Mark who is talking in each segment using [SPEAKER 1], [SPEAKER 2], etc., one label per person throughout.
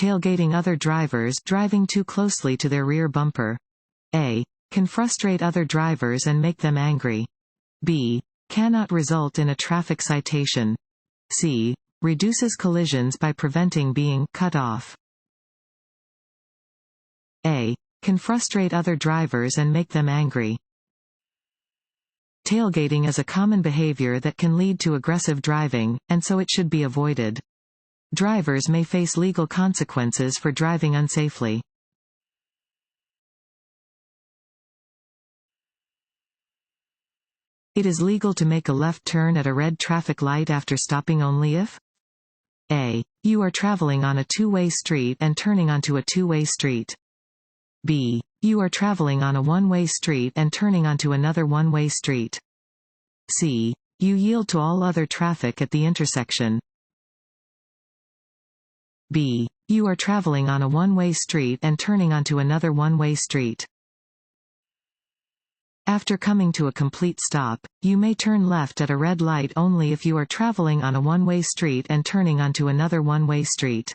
[SPEAKER 1] Tailgating other drivers driving too closely to their rear bumper. A. Can frustrate other drivers and make them angry. B. Cannot result in a traffic citation. C. Reduces collisions by preventing being cut off. A. Can frustrate other drivers and make them angry. Tailgating is a common behavior that can lead to aggressive driving, and so it should be avoided. Drivers may face legal consequences for driving unsafely. It is legal to make a left turn at a red traffic light after stopping only if A. You are traveling on a two-way street and turning onto a two-way street. B. You are traveling on a one-way street and turning onto another one-way street. C. You yield to all other traffic at the intersection. B. You are traveling on a one-way street and turning onto another one-way street. After coming to a complete stop, you may turn left at a red light only if you are traveling on a one-way street and turning onto another one-way street.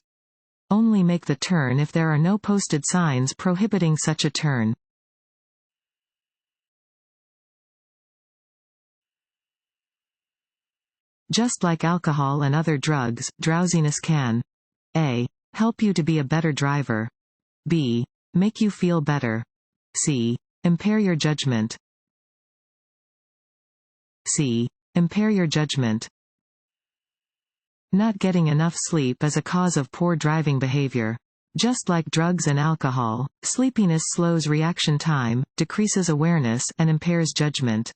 [SPEAKER 1] Only make the turn if there are no posted signs prohibiting such a turn. Just like alcohol and other drugs, drowsiness can A. Help you to be a better driver. B. Make you feel better. C. Impair your judgment. C. Impair your judgment. Not getting enough sleep is a cause of poor driving behavior. Just like drugs and alcohol, sleepiness slows reaction time, decreases awareness, and impairs judgment.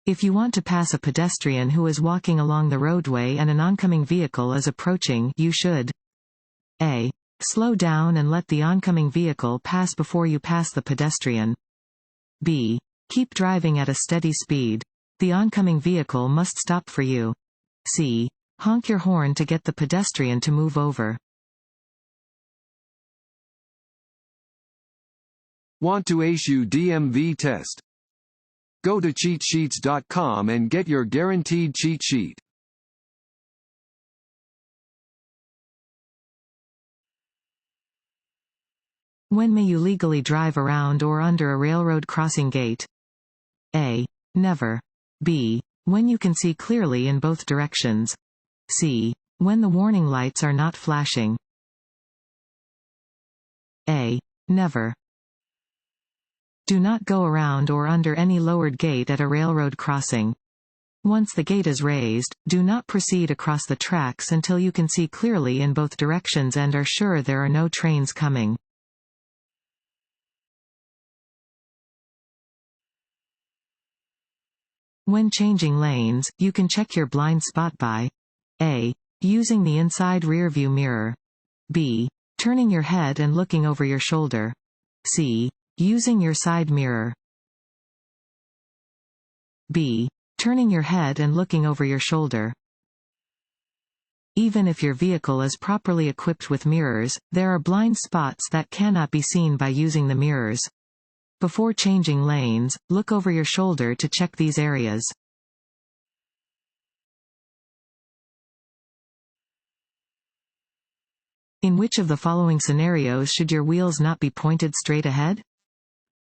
[SPEAKER 1] If you want to pass a pedestrian who is walking along the roadway and an oncoming vehicle is approaching, you should A. Slow down and let the oncoming vehicle pass before you pass the pedestrian. B. Keep driving at a steady speed. The oncoming vehicle must stop for you. C. Honk your horn to get the pedestrian to move over.
[SPEAKER 2] Want to ace your DMV test? Go to cheatsheets.com and get your guaranteed cheat sheet.
[SPEAKER 1] When may you legally drive around or under a railroad crossing gate? A. Never. B. When you can see clearly in both directions. C. When the warning lights are not flashing. A. Never. Do not go around or under any lowered gate at a railroad crossing. Once the gate is raised, do not proceed across the tracks until you can see clearly in both directions and are sure there are no trains coming. When changing lanes, you can check your blind spot by A. Using the inside rearview mirror. B. Turning your head and looking over your shoulder. C. Using your side mirror. B. Turning your head and looking over your shoulder. Even if your vehicle is properly equipped with mirrors, there are blind spots that cannot be seen by using the mirrors. Before changing lanes, look over your shoulder to check these areas. In which of the following scenarios should your wheels not be pointed straight ahead?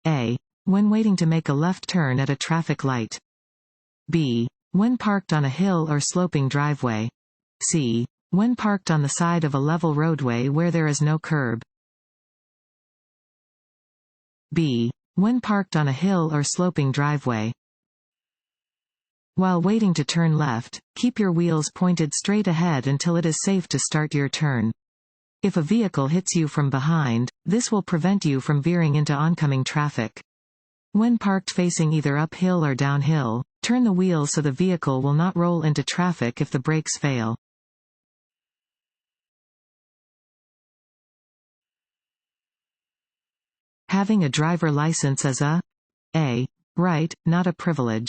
[SPEAKER 1] A. When waiting to make a left turn at a traffic light. B. When parked on a hill or sloping driveway. C. When parked on the side of a level roadway where there is no curb. B. When parked on a hill or sloping driveway. While waiting to turn left, keep your wheels pointed straight ahead until it is safe to start your turn. If a vehicle hits you from behind, this will prevent you from veering into oncoming traffic. When parked facing either uphill or downhill, turn the wheels so the vehicle will not roll into traffic if the brakes fail. Having a driver license is a right, not a privilege.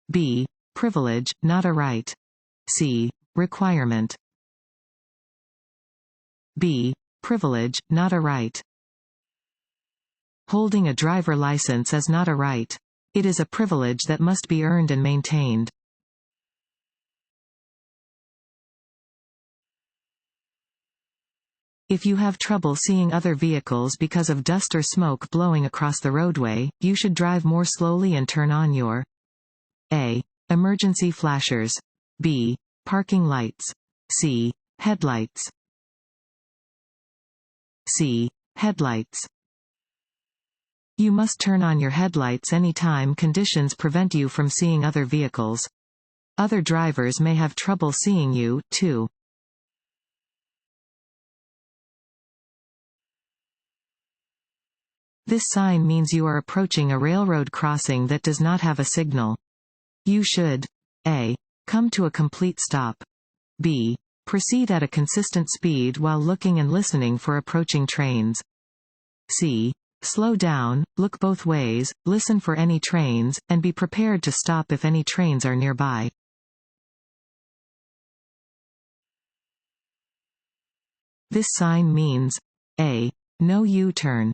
[SPEAKER 1] B. Privilege, not a right. C. Requirement. B. Privilege, not a right. Holding a driver license is not a right. It is a privilege that must be earned and maintained. If you have trouble seeing other vehicles because of dust or smoke blowing across the roadway, you should drive more slowly and turn on your A. Emergency flashers. B. Parking lights. C. Headlights. C. Headlights. You must turn on your headlights anytime conditions prevent you from seeing other vehicles. Other drivers may have trouble seeing you, too. This sign means you are approaching a railroad crossing that does not have a signal. You should A. Come to a complete stop. B. Proceed at a consistent speed while looking and listening for approaching trains. C. Slow down, look both ways, listen for any trains, and be prepared to stop if any trains are nearby. This sign means A. No U-turn.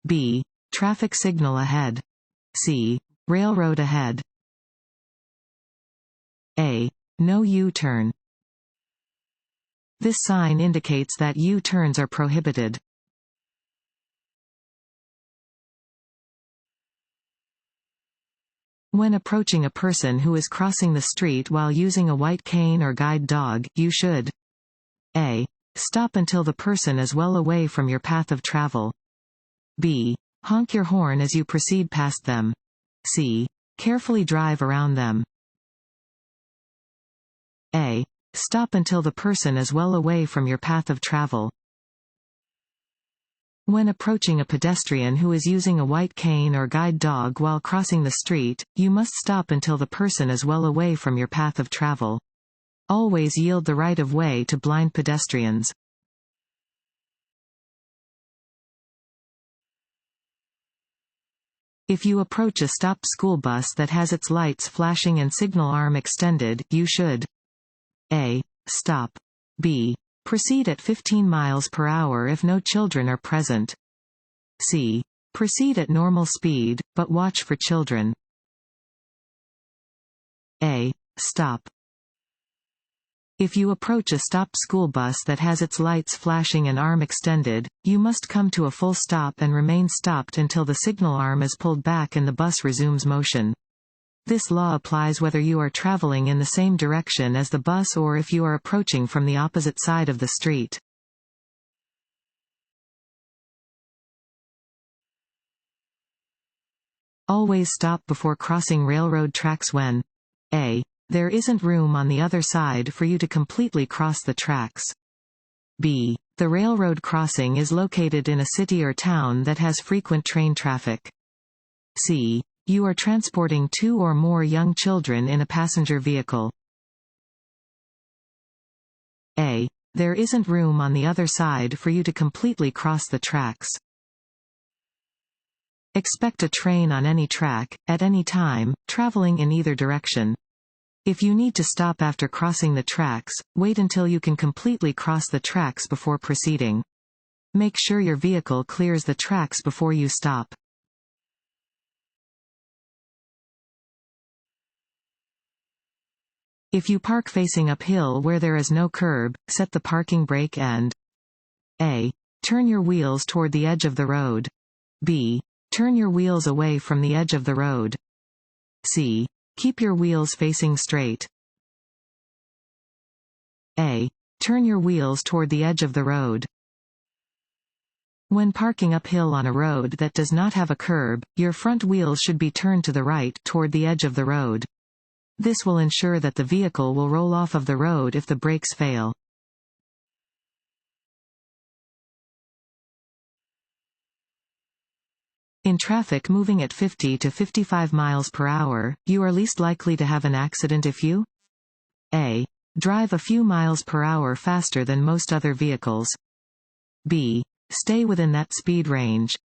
[SPEAKER 1] B. Traffic signal ahead. C. Railroad ahead. A. No U-turn. This sign indicates that U-turns are prohibited. When approaching a person who is crossing the street while using a white cane or guide dog, you should A. Stop until the person is well away from your path of travel. B. Honk your horn as you proceed past them. C. Carefully drive around them. A. Stop until the person is well away from your path of travel. When approaching a pedestrian who is using a white cane or guide dog while crossing the street, you must stop until the person is well away from your path of travel. Always yield the right of way to blind pedestrians. If you approach a stopped school bus that has its lights flashing and signal arm extended, you should A. Stop. B. Proceed at 15 miles per hour if no children are present. C. Proceed at normal speed, but watch for children. A. Stop. If you approach a stopped school bus that has its lights flashing and arm extended, you must come to a full stop and remain stopped until the signal arm is pulled back and the bus resumes motion. This law applies whether you are traveling in the same direction as the bus or if you are approaching from the opposite side of the street. Always stop before crossing railroad tracks when A. There isn't room on the other side for you to completely cross the tracks. B. The railroad crossing is located in a city or town that has frequent train traffic. C. You are transporting 2 or more young children in a passenger vehicle. A. There isn't room on the other side for you to completely cross the tracks. Expect a train on any track, at any time, traveling in either direction. If you need to stop after crossing the tracks, wait until you can completely cross the tracks before proceeding. Make sure your vehicle clears the tracks before you stop. If you park facing uphill where there is no curb, set the parking brake and A. Turn your wheels toward the edge of the road. B. Turn your wheels away from the edge of the road. C. Keep your wheels facing straight. A. Turn your wheels toward the edge of the road. When parking uphill on a road that does not have a curb, your front wheels should be turned to the right toward the edge of the road. This will ensure that the vehicle will roll off of the road if the brakes fail. In traffic moving at 50 to 55 miles per hour, you are least likely to have an accident if you A. Drive a few miles per hour faster than most other vehicles. B. Stay within that speed range.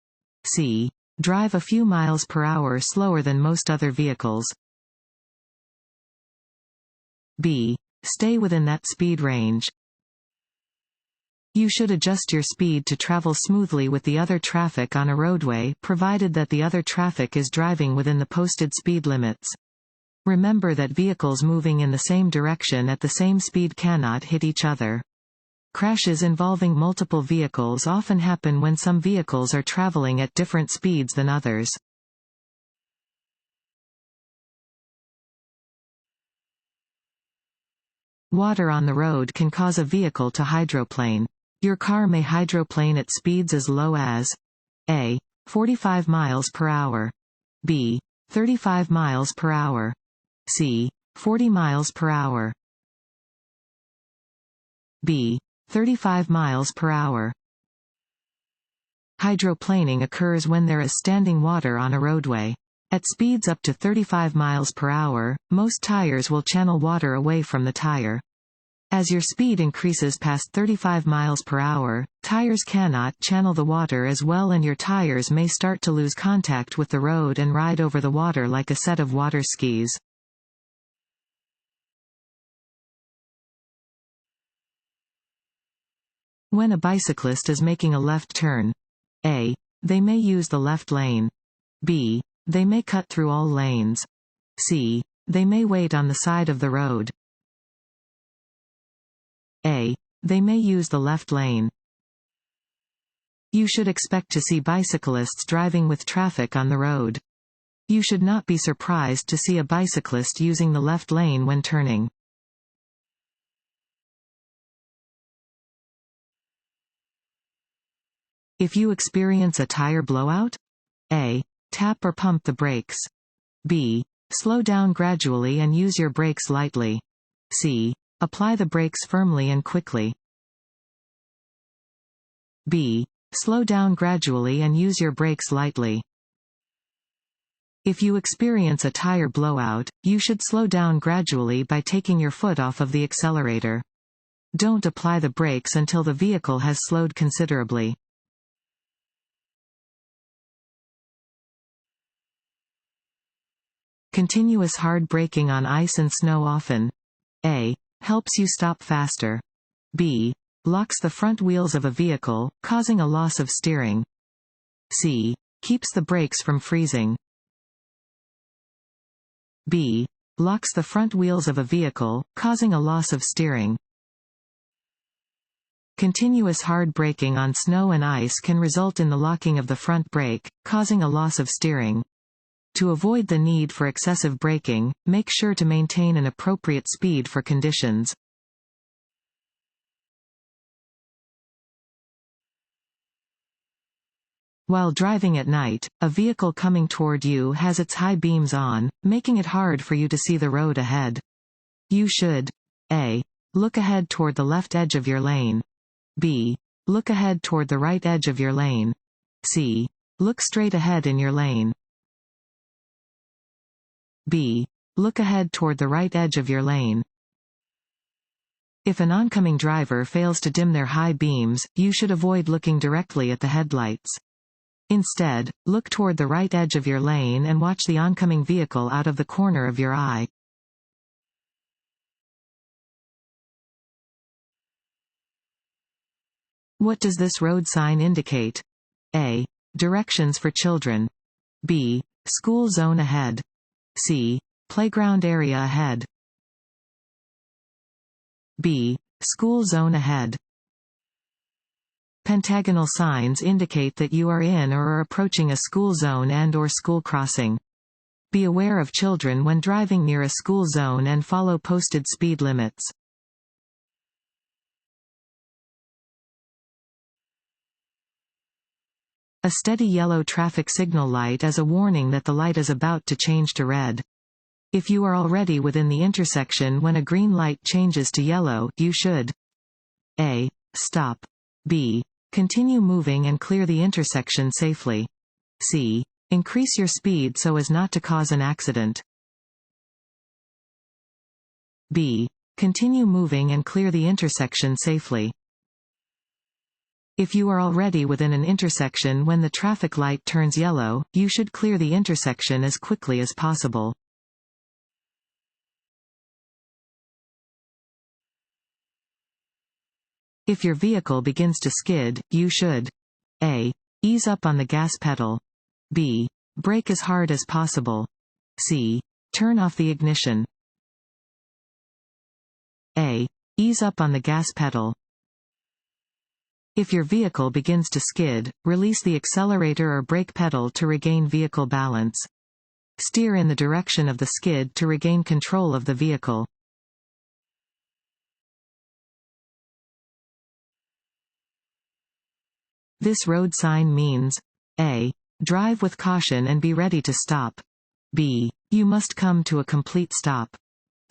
[SPEAKER 1] C. Drive a few miles per hour slower than most other vehicles. B. Stay within that speed range. You should adjust your speed to travel smoothly with the other traffic on a roadway, provided that the other traffic is driving within the posted speed limits. Remember that vehicles moving in the same direction at the same speed cannot hit each other. Crashes involving multiple vehicles often happen when some vehicles are traveling at different speeds than others. Water on the road can cause a vehicle to hydroplane. Your car may hydroplane at speeds as low as A. 45 miles per hour, B. 35 miles per hour, C. 40 miles per hour, B. 35 miles per hour. Hydroplaning occurs when there is standing water on a roadway. At speeds up to 35 miles per hour, most tires will channel water away from the tire. As your speed increases past 35 miles per hour, tires cannot channel the water as well and your tires may start to lose contact with the road and ride over the water like a set of water skis. When a bicyclist is making a left turn, A. They may use the left lane. B. They may cut through all lanes. C. They may wait on the side of the road. A. They may use the left lane. You should expect to see bicyclists driving with traffic on the road. You should not be surprised to see a bicyclist using the left lane when turning. If you experience a tire blowout, A. Tap or pump the brakes. B. Slow down gradually and use your brakes lightly. C. Apply the brakes firmly and quickly. B. Slow down gradually and use your brakes lightly. If you experience a tire blowout, you should slow down gradually by taking your foot off of the accelerator. Don't apply the brakes until the vehicle has slowed considerably. Continuous hard braking on ice and snow often A. Helps you stop faster. B. Locks the front wheels of a vehicle, causing a loss of steering. C. Keeps the brakes from freezing. B. Locks the front wheels of a vehicle, causing a loss of steering. Continuous hard braking on snow and ice can result in the locking of the front brake, causing a loss of steering. To avoid the need for excessive braking, make sure to maintain an appropriate speed for conditions. While driving at night, a vehicle coming toward you has its high beams on, making it hard for you to see the road ahead. You should A. Look ahead toward the left edge of your lane. B. Look ahead toward the right edge of your lane. C. Look straight ahead in your lane. B. Look ahead toward the right edge of your lane. If an oncoming driver fails to dim their high beams, you should avoid looking directly at the headlights. Instead, look toward the right edge of your lane and watch the oncoming vehicle out of the corner of your eye. What does this road sign indicate? A. Directions for children. B. School zone ahead. C. Playground area ahead. B. School zone ahead. Pentagonal signs indicate that you are in or are approaching a school zone and/or school crossing. Be aware of children when driving near a school zone and follow posted speed limits. A steady yellow traffic signal light is a warning that the light is about to change to red. If you are already within the intersection when a green light changes to yellow, you should A. Stop. B. Continue moving and clear the intersection safely. C. Increase your speed so as not to cause an accident. B. Continue moving and clear the intersection safely. If you are already within an intersection when the traffic light turns yellow, you should clear the intersection as quickly as possible. If your vehicle begins to skid, you should A. Ease up on the gas pedal. B. Brake as hard as possible. C. Turn off the ignition. A. Ease up on the gas pedal. If your vehicle begins to skid, release the accelerator or brake pedal to regain vehicle balance. Steer in the direction of the skid to regain control of the vehicle. This road sign means A. Drive with caution and be ready to stop. B. You must come to a complete stop.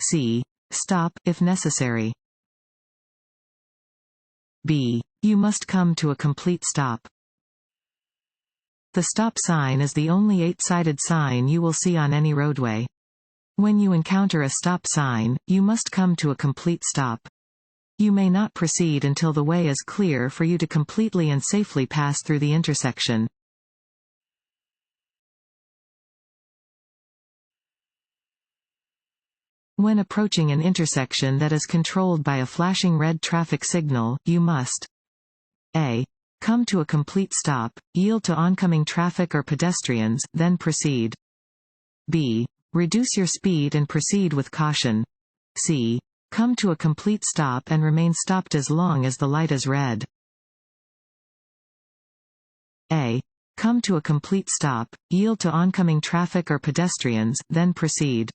[SPEAKER 1] C. Stop, if necessary. B. You must come to a complete stop. The stop sign is the only 8-sided sign you will see on any roadway. When you encounter a stop sign, you must come to a complete stop. You may not proceed until the way is clear for you to completely and safely pass through the intersection. When approaching an intersection that is controlled by a flashing red traffic signal, you must A. Come to a complete stop, yield to oncoming traffic or pedestrians, then proceed. B. Reduce your speed and proceed with caution. C. Come to a complete stop and remain stopped as long as the light is red. A. Come to a complete stop, yield to oncoming traffic or pedestrians, then proceed.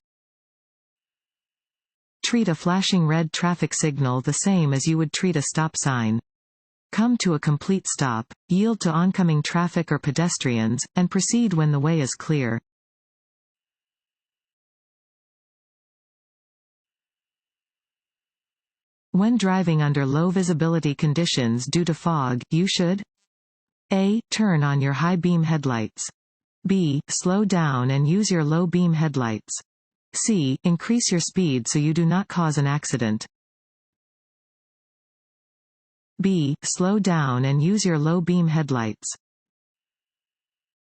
[SPEAKER 1] Treat a flashing red traffic signal the same as you would treat a stop sign. Come to a complete stop, yield to oncoming traffic or pedestrians, and proceed when the way is clear. When driving under low visibility conditions due to fog, you should A. Turn on your high beam headlights. B. Slow down and use your low beam headlights. C. Increase your speed so you do not cause an accident. B. Slow down and use your low beam headlights.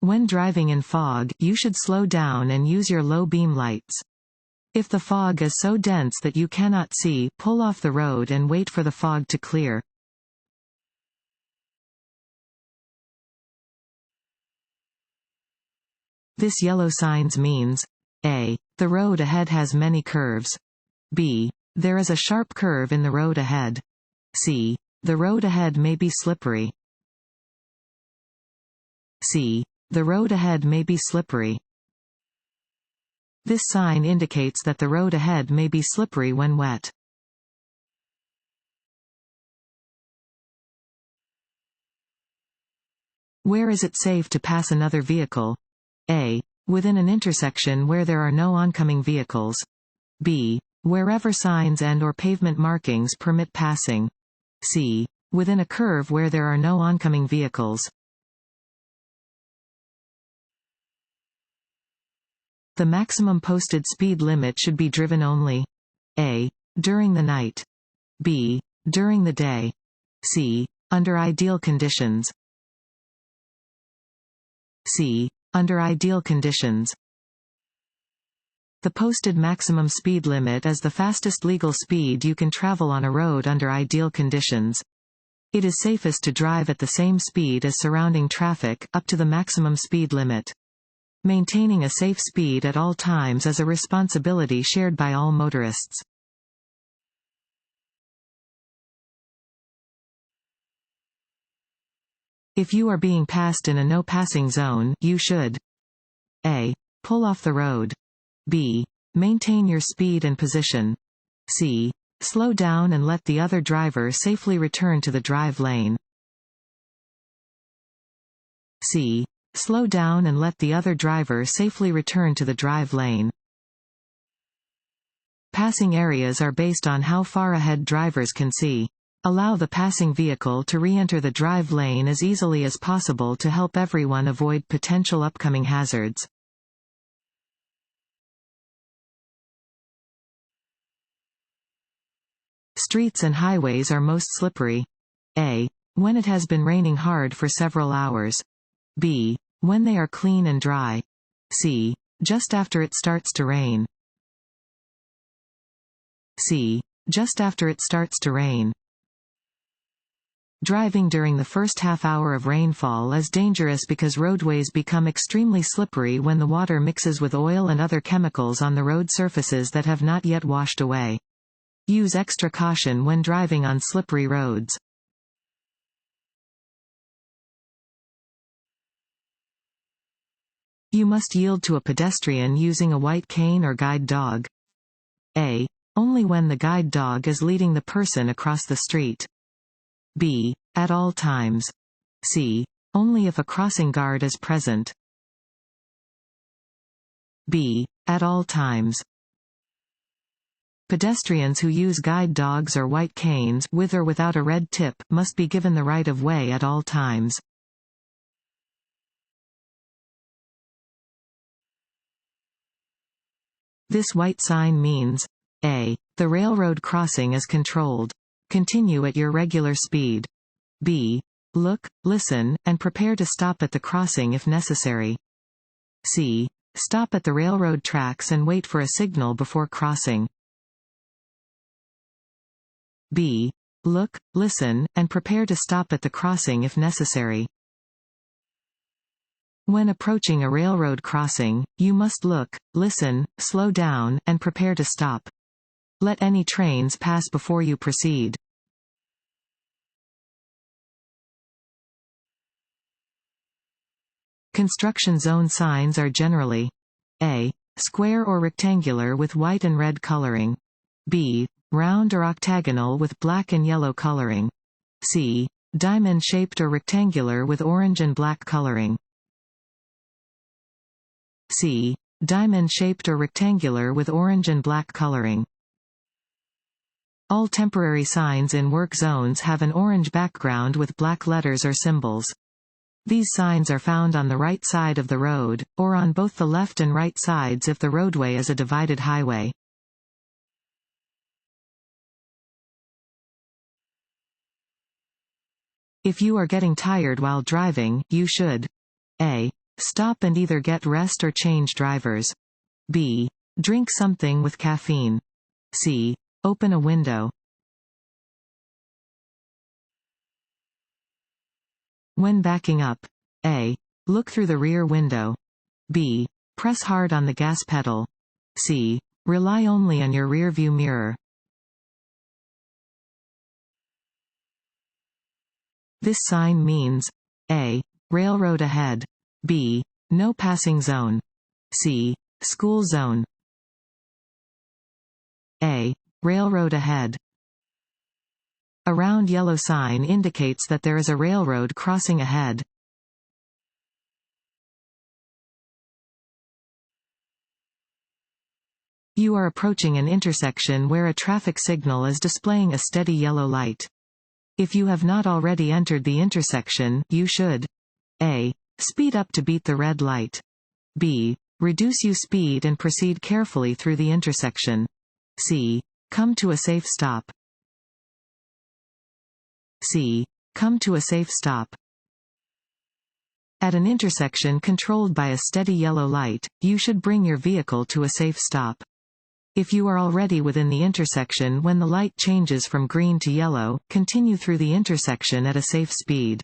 [SPEAKER 1] When driving in fog, you should slow down and use your low beam lights. If the fog is so dense that you cannot see, pull off the road and wait for the fog to clear. This yellow signs means A. The road ahead has many curves. B. There is a sharp curve in the road ahead. C. The road ahead may be slippery. C. The road ahead may be slippery. This sign indicates that the road ahead may be slippery when wet. Where is it safe to pass another vehicle? A. Within an intersection where there are no oncoming vehicles. B. Wherever signs and/or pavement markings permit passing. C. Within a curve where there are no oncoming vehicles. The maximum posted speed limit should be driven only A. During the night. B. During the day. C. Under ideal conditions. C. Under ideal conditions. The posted maximum speed limit is the fastest legal speed you can travel on a road under ideal conditions. It is safest to drive at the same speed as surrounding traffic, up to the maximum speed limit. Maintaining a safe speed at all times is a responsibility shared by all motorists. If you are being passed in a no-passing zone, you should A. Pull off the road. B. Maintain your speed and position. C. Slow down and let the other driver safely return to the drive lane. C. Slow down and let the other driver safely return to the drive lane. Passing areas are based on how far ahead drivers can see. Allow the passing vehicle to re-enter the drive lane as easily as possible to help everyone avoid potential upcoming hazards. Streets and highways are most slippery. A. When it has been raining hard for several hours. B. When they are clean and dry. C. Just after it starts to rain. C. Just after it starts to rain. Driving during the first half hour of rainfall is dangerous because roadways become extremely slippery when the water mixes with oil and other chemicals on the road surfaces that have not yet washed away. Use extra caution when driving on slippery roads. You must yield to a pedestrian using a white cane or guide dog. A. Only when the guide dog is leading the person across the street. B. At all times. C. Only if a crossing guard is present. B. At all times. Pedestrians who use guide dogs or white canes, with or without a red tip, must be given the right of way at all times. This white sign means A. The railroad crossing is controlled. Continue at your regular speed. B. Look, listen, and prepare to stop at the crossing if necessary. C. Stop at the railroad tracks and wait for a signal before crossing. B. Look, listen, and prepare to stop at the crossing if necessary. When approaching a railroad crossing, you must look, listen, slow down, and prepare to stop. Let any trains pass before you proceed. Construction zone signs are generally A. Square or rectangular with white and red coloring. B. Round or octagonal with black and yellow coloring. C. Diamond-shaped or rectangular with orange and black coloring. C. Diamond-shaped or rectangular with orange and black coloring. All temporary signs in work zones have an orange background with black letters or symbols. These signs are found on the right side of the road, or on both the left and right sides if the roadway is a divided highway. If you are getting tired while driving, you should A. Stop and either get rest or change drivers. B. Drink something with caffeine. C. Open a window. When backing up, A. Look through the rear window. B. Press hard on the gas pedal. C. Rely only on your rear-view mirror. This sign means A. Railroad ahead. B. No passing zone. C. School zone. A. Railroad ahead. A round yellow sign indicates that there is a railroad crossing ahead. You are approaching an intersection where a traffic signal is displaying a steady yellow light. If you have not already entered the intersection, you should A. Speed up to beat the red light. B. Reduce your speed and proceed carefully through the intersection. C. Come to a safe stop. C. Come to a safe stop. At an intersection controlled by a steady yellow light, you should bring your vehicle to a safe stop. If you are already within the intersection when the light changes from green to yellow, continue through the intersection at a safe speed.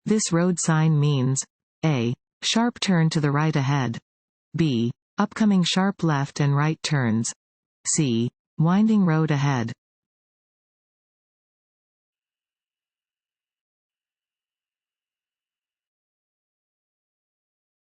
[SPEAKER 1] This road sign means A. Sharp turn to the right ahead. B. Upcoming sharp left and right turns. C. Winding road ahead.